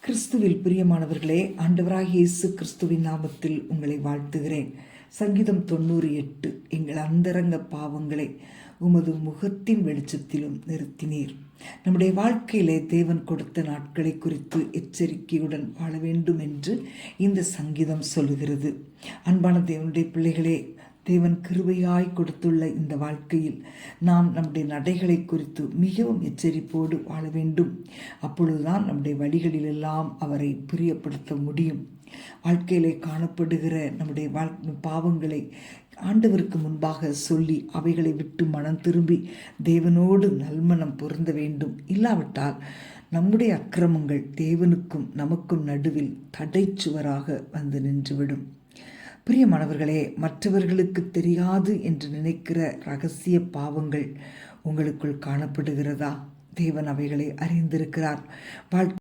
கிறிஸ்துவில் பிரியமானவர்களே, ஆண்டவராகிய இயேசு கிறிஸ்துவின் நாமத்தில் உங்களை வாழ்த்துகிறேன். சங்கீதம் 98. எங்கள் அந்தரங்க பாவங்களை உமது முகத்தின் வெளிச்சத்திலும் நிறுத்தினீர். நம்முடைய வாழ்க்கையிலே தேவன் கொடுத்த நாட்களை குறித்து எச்சரிக்கையுடன் வாழ வேண்டும் என்று இந்த சங்கீதம் சொல்லுகிறது. அன்பான தேவனுடைய பிள்ளைகளே, தேவன் கிருபையாய் கொடுத்துள்ள இந்த வாழ்க்கையில் நாம் நம்முடைய நடைகளை குறித்து மிகவும் எச்சரிப்போடு வாழ வேண்டும். அப்பொழுதுதான் நம்முடைய வழிகளிலெல்லாம் அவரை பிரியப்படுத்த முடியும். வாழ்க்கையிலே காணப்படுகிற நம்முடைய பாவங்களை ஆண்டவருக்கு முன்பாக சொல்லி அவைகளை விட்டு மனம் திரும்பி தேவனோடு நல்மனம் பொருந்த வேண்டும். இல்லாவிட்டால் நம்முடைய அக்கிரமங்கள் தேவனுக்கும் நமக்கும் நடுவில் தடைச்சுவராக வந்து நின்றுவிடும். பிரியமானவர்களே, மற்றவர்களுக்கு தெரியாது என்று நினைக்கிற இரகசிய பாவங்கள் உங்களுக்குள் காணப்படுகிறதா? தேவன் அவைகளை அறிந்திருக்கிறார்.